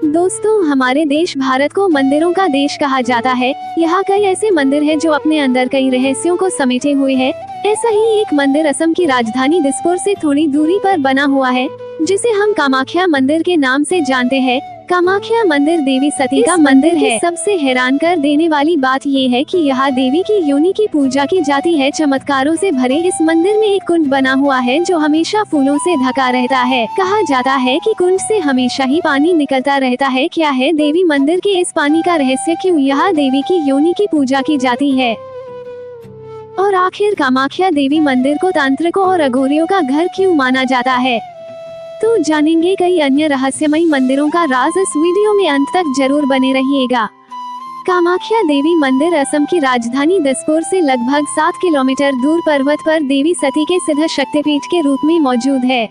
दोस्तों, हमारे देश भारत को मंदिरों का देश कहा जाता है। यहाँ कई ऐसे मंदिर हैं जो अपने अंदर कई रहस्यों को समेटे हुए हैं। ऐसा ही एक मंदिर असम की राजधानी दिसपुर से थोड़ी दूरी पर बना हुआ है, जिसे हम कामाख्या मंदिर के नाम से जानते हैं। कामाख्या मंदिर देवी सती का मंदिर है। सबसे हैरान कर देने वाली बात ये है कि यहाँ देवी की योनि की पूजा की जाती है। चमत्कारों से भरे इस मंदिर में एक कुंड बना हुआ है जो हमेशा फूलों से ढका रहता है। कहा जाता है कि कुंड से हमेशा ही पानी निकलता रहता है। क्या है देवी मंदिर के इस पानी का रहस्य? क्यों यहाँ देवी की योनि की पूजा की जाती है? और आखिर कामाख्या देवी मंदिर को तांत्रिकों और अघोरियों का घर क्यों माना जाता है? तो जानेंगे कई अन्य रहस्यमयी मंदिरों का राज। इस वीडियो में अंत तक जरूर बने रहिएगा। कामाख्या देवी मंदिर असम की राजधानी दिसपुर से लगभग 7 किलोमीटर दूर पर्वत पर देवी सती के सिद्ध शक्तिपीठ के रूप में मौजूद है।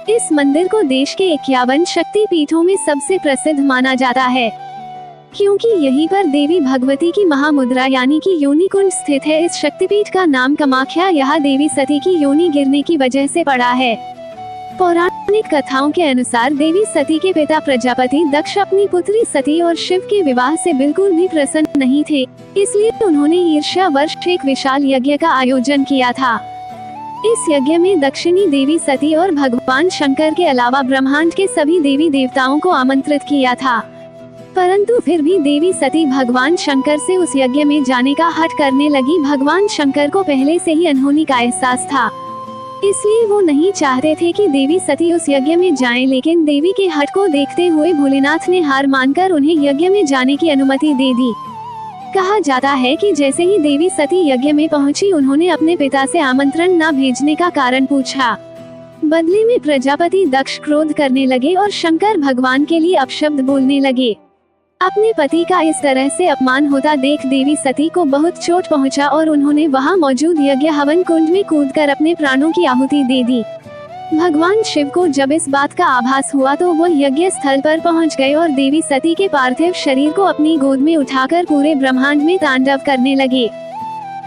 इस मंदिर को देश के 51 शक्तिपीठों में सबसे प्रसिद्ध माना जाता है, क्योंकि यहीं पर देवी भगवती की महामुद्रा यानी कि योनि कुंड स्थित है। इस शक्तिपीठ का नाम कामाख्या यहाँ देवी सती की योनि गिरने की वजह से पड़ा है। पौराणिक कथाओं के अनुसार देवी सती के पिता प्रजापति दक्ष अपनी पुत्री सती और शिव के विवाह से बिल्कुल भी प्रसन्न नहीं थे, इसलिए उन्होंने ईर्ष्यावश एक विशाल यज्ञ का आयोजन किया था। इस यज्ञ में दक्षिणी देवी सती और भगवान शंकर के अलावा ब्रह्मांड के सभी देवी देवताओं को आमंत्रित किया था, परंतु फिर भी देवी सती भगवान शंकर से उस यज्ञ में जाने का हठ करने लगी। भगवान शंकर को पहले से ही अनहोनी का एहसास था, इसलिए वो नहीं चाहते थे कि देवी सती उस यज्ञ में जाएं, लेकिन देवी के हठ को देखते हुए भोलेनाथ ने हार मानकर उन्हें यज्ञ में जाने की अनुमति दे दी। कहा जाता है कि जैसे ही देवी सती यज्ञ में पहुंची, उन्होंने अपने पिता से आमंत्रण न भेजने का कारण पूछा। बदले में प्रजापति दक्ष क्रोध करने लगे और शंकर भगवान के लिए अपशब्द बोलने लगे। अपने पति का इस तरह से अपमान होता देख देवी सती को बहुत चोट पहुंचा और उन्होंने वहां मौजूद यज्ञ हवन कुंड में कूदकर अपने प्राणों की आहुति दे दी। भगवान शिव को जब इस बात का आभास हुआ तो वो यज्ञ स्थल पर पहुंच गए और देवी सती के पार्थिव शरीर को अपनी गोद में उठाकर पूरे ब्रह्मांड में तांडव करने लगे।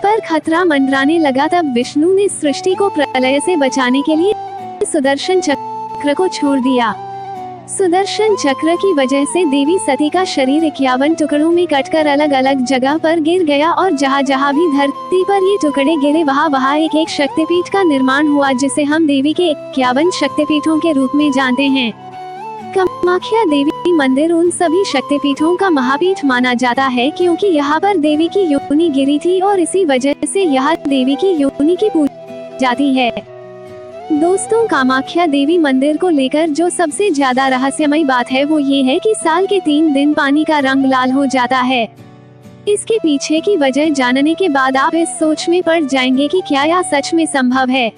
पर खतरा मंडराने लगा। तब विष्णु ने सृष्टि को प्रलय से बचाने के लिए सुदर्शन चक्र को छोड़ दिया। सुदर्शन चक्र की वजह से देवी सती का शरीर 51 टुकड़ों में कटकर अलग अलग जगह पर गिर गया और जहाँ जहाँ भी धरती पर ये टुकड़े गिरे वहाँ एक एक शक्तिपीठ का निर्माण हुआ, जिसे हम देवी के 51 शक्तिपीठों के रूप में जानते हैं। कामाख्या देवी मंदिर उन सभी शक्तिपीठों का महापीठ माना जाता है, क्योंकि यहाँ पर देवी की योनि गिरी थी और इसी वजह से यहाँ देवी की योनि की पूजा जाती है। दोस्तों, कामाख्या देवी मंदिर को लेकर जो सबसे ज्यादा रहस्यमयी बात है वो ये है कि साल के 3 दिन पानी का रंग लाल हो जाता है। इसके पीछे की वजह जानने के बाद आप इस सोच में पड़ जाएंगे कि क्या यह सच में संभव है।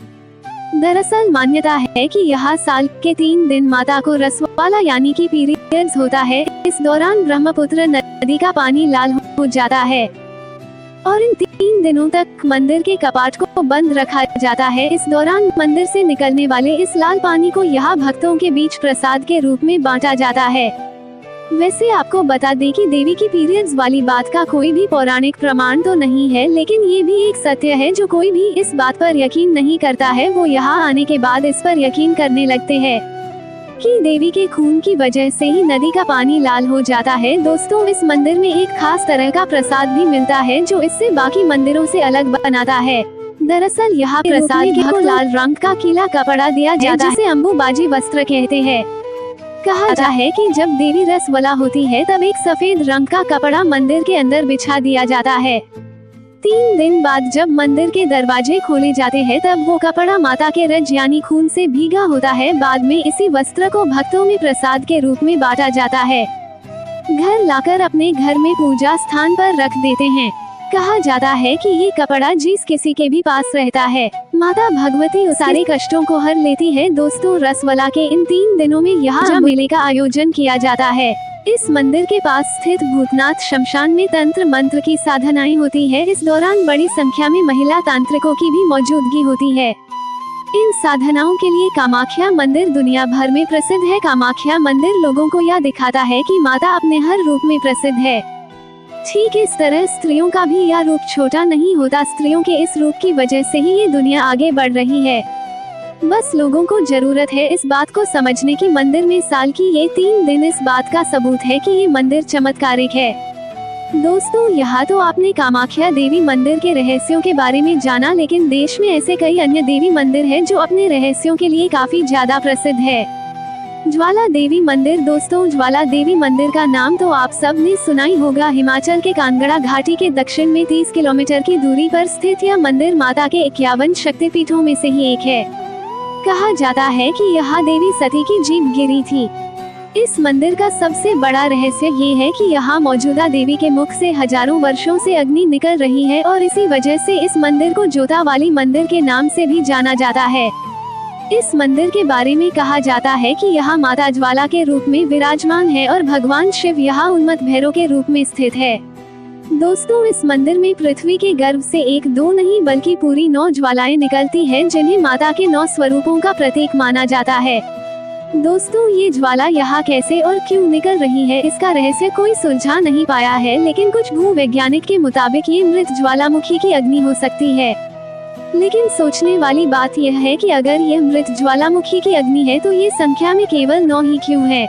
दरअसल मान्यता है कि यहाँ साल के 3 दिन माता को रसवाला यानी कि पीरियड्स होता है। इस दौरान ब्रह्मपुत्र नदी का पानी लाल हो जाता है और इन 3 दिनों तक मंदिर के कपाट को बंद रखा जाता है। इस दौरान मंदिर से निकलने वाले इस लाल पानी को यहाँ भक्तों के बीच प्रसाद के रूप में बांटा जाता है। वैसे आपको बता दें कि देवी की पीरियड्स वाली बात का कोई भी पौराणिक प्रमाण तो नहीं है, लेकिन ये भी एक सत्य है। जो कोई भी इस बात पर यकीन नहीं करता है वो यहाँ आने के बाद इस पर यकीन करने लगते हैं कि देवी के खून की वजह से ही नदी का पानी लाल हो जाता है। दोस्तों, इस मंदिर में एक खास तरह का प्रसाद भी मिलता है जो इससे बाकी मंदिरों से अलग बनाता है। दरअसल यहाँ प्रसाद को लाल रंग का गीला कपड़ा दिया जाता है, जिसे अम्बुबाजी वस्त्र कहते हैं। कहा जाता है कि जब देवी रसवला होती है तब एक सफेद रंग का कपड़ा मंदिर के अंदर बिछा दिया जाता है। 3 दिन बाद जब मंदिर के दरवाजे खोले जाते हैं तब वो कपड़ा माता के रज यानी खून से भीगा होता है। बाद में इसी वस्त्र को भक्तों में प्रसाद के रूप में बांटा जाता है। घर लाकर अपने घर में पूजा स्थान पर रख देते हैं। कहा जाता है कि ये कपड़ा जिस किसी के भी पास रहता है, माता भगवती उस सारे कष्टों को हर लेती है। दोस्तों, रसवला के इन 3 दिनों में यहाँ मेले का आयोजन किया जाता है। इस मंदिर के पास स्थित भूतनाथ शमशान में तंत्र मंत्र की साधनाएं होती है। इस दौरान बड़ी संख्या में महिला तांत्रिकों की भी मौजूदगी होती है। इन साधनाओं के लिए कामाख्या मंदिर दुनिया भर में प्रसिद्ध है। कामाख्या मंदिर लोगों को यह दिखाता है कि माता अपने हर रूप में प्रसिद्ध है। ठीक इस तरह स्त्रियों का भी यह रूप छोटा नहीं होता। स्त्रियों के इस रूप की वजह से ही ये दुनिया आगे बढ़ रही है। बस लोगों को जरूरत है इस बात को समझने की मंदिर में साल की ये 3 दिन इस बात का सबूत है कि ये मंदिर चमत्कारिक है। दोस्तों, यहाँ तो आपने कामाख्या देवी मंदिर के रहस्यों के बारे में जाना, लेकिन देश में ऐसे कई अन्य देवी मंदिर हैं जो अपने रहस्यों के लिए काफी ज्यादा प्रसिद्ध है। ज्वाला देवी मंदिर। दोस्तों, ज्वाला देवी मंदिर का नाम तो आप सब ने सुना ही होगा। हिमाचल के कांगड़ा घाटी के दक्षिण में 30 किलोमीटर की दूरी पर स्थित यह मंदिर माता के 51 शक्तिपीठों में से ही एक है। कहा जाता है कि यहाँ देवी सती की जीभ गिरी थी। इस मंदिर का सबसे बड़ा रहस्य ये है कि यहाँ मौजूदा देवी के मुख से हजारों वर्षों से अग्नि निकल रही है और इसी वजह से इस मंदिर को जोता वाली मंदिर के नाम से भी जाना जाता है। इस मंदिर के बारे में कहा जाता है कि यहाँ माता ज्वाला के रूप में विराजमान है और भगवान शिव यहाँ उन्मत्त भैरव के रूप में स्थित है। दोस्तों, इस मंदिर में पृथ्वी के गर्भ से 1-2 नहीं बल्कि पूरी 9 ज्वालाएं निकलती हैं, जिन्हें माता के 9 स्वरूपों का प्रतीक माना जाता है। दोस्तों, ये ज्वाला यहाँ कैसे और क्यों निकल रही है, इसका रहस्य कोई सुलझा नहीं पाया है, लेकिन कुछ भूवैज्ञानिक के मुताबिक ये मृत ज्वालामुखी की अग्नि हो सकती है। लेकिन सोचने वाली बात यह है कि अगर यह मृत ज्वालामुखी की अग्नि है तो ये संख्या में केवल 9 ही क्यों है।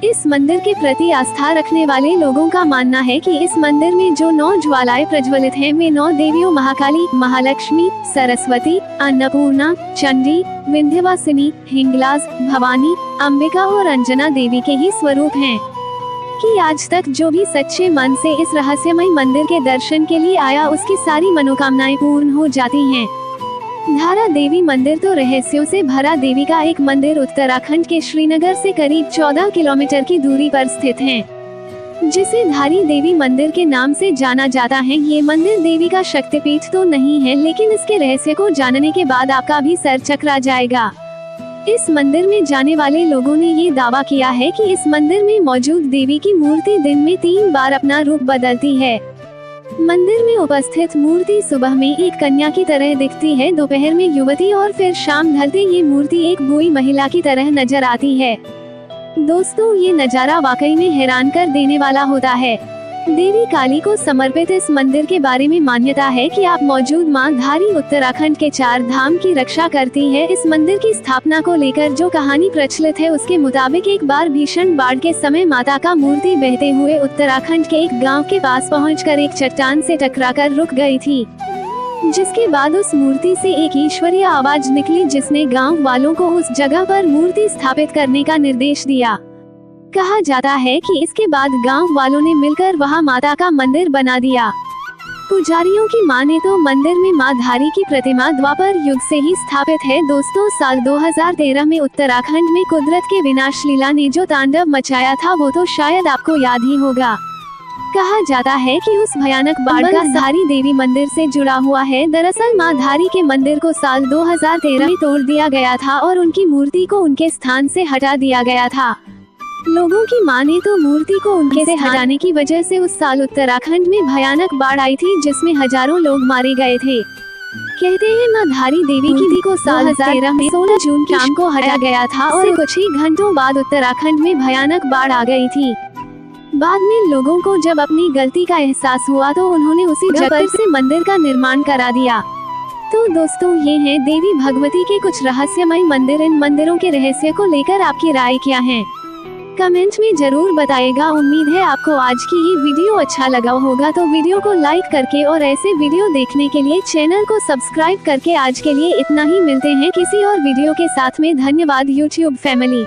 इस मंदिर के प्रति आस्था रखने वाले लोगों का मानना है कि इस मंदिर में जो 9 ज्वालाएं प्रज्वलित हैं वे 9 देवियों महाकाली, महालक्ष्मी, सरस्वती, अन्नपूर्णा, चंडी, विंध्यवासिनी, हिंगलाज, भवानी, अंबिका और अंजना देवी के ही स्वरूप हैं। कि आज तक जो भी सच्चे मन से इस रहस्यमय मंदिर के दर्शन के लिए आया उसकी सारी मनोकामनाएं पूर्ण हो जाती हैं। धारा देवी मंदिर तो रहस्यों से भरा देवी का एक मंदिर उत्तराखंड के श्रीनगर से करीब 14 किलोमीटर की दूरी पर स्थित है, जिसे धारी देवी मंदिर के नाम से जाना जाता है। ये मंदिर देवी का शक्तिपीठ तो नहीं है, लेकिन इसके रहस्य को जानने के बाद आपका भी सर चकरा जाएगा। इस मंदिर में जाने वाले लोगों ने ये दावा किया है कि इस मंदिर में मौजूद देवी की मूर्ति दिन में 3 बार अपना रूप बदलती है। मंदिर में उपस्थित मूर्ति सुबह में एक कन्या की तरह दिखती है, दोपहर में युवती और फिर शाम ढलते ये मूर्ति एक बूढ़ी महिला की तरह नजर आती है। दोस्तों, ये नजारा वाकई में हैरान कर देने वाला होता है। देवी काली को समर्पित इस मंदिर के बारे में मान्यता है कि आप मौजूद मां धारी उत्तराखंड के 4 धाम की रक्षा करती है। इस मंदिर की स्थापना को लेकर जो कहानी प्रचलित है उसके मुताबिक एक बार भीषण बाढ़ के समय माता का मूर्ति बहते हुए उत्तराखंड के एक गांव के पास पहुंचकर एक चट्टान से टकराकर रुक गई थी, जिसके बाद उस मूर्ति से एक ईश्वरीय आवाज निकली जिसने गांव वालों को उस जगह पर मूर्ति स्थापित करने का निर्देश दिया। कहा जाता है कि इसके बाद गांव वालों ने मिलकर वहां माता का मंदिर बना दिया। पुजारियों की माने तो मंदिर में मां धारी की प्रतिमा द्वापर युग से ही स्थापित है। दोस्तों, साल 2013 में उत्तराखंड में कुदरत के विनाश लीला ने जो तांडव मचाया था वो तो शायद आपको याद ही होगा। कहा जाता है कि उस भयानक बाढ़ का धारी देवी मंदिर से जुड़ा हुआ है। दरअसल मां धारी के मंदिर को साल 2013 में तोड़ दिया गया था और उनकी मूर्ति को उनके स्थान से हटा दिया गया था। लोगों की माने तो मूर्ति को उनके से हटाने की वजह से उस साल उत्तराखंड में भयानक बाढ़ आई थी, जिसमें हजारों लोग मारे गए थे। कहते हैं मां धारी देवी की को साल 2013 में 16 जून शाम को हटा गया था और कुछ ही घंटों बाद उत्तराखंड में भयानक बाढ़ आ गई थी। बाद में लोगों को जब अपनी गलती का एहसास हुआ तो उन्होंने उसी जगह से मंदिर का निर्माण करा दिया। तो दोस्तों, ये हैं देवी भगवती के कुछ रहस्यमय मंदिर। इन मंदिरों के रहस्य को लेकर आपकी राय क्या है, कमेंट में जरूर बताइएगा। उम्मीद है आपको आज की ये वीडियो अच्छा लगा होगा, तो वीडियो को लाइक करके और ऐसे वीडियो देखने के लिए चैनल को सब्सक्राइब करके आज के लिए इतना ही। मिलते हैं किसी और वीडियो के साथ में। धन्यवाद यूट्यूब फैमिली।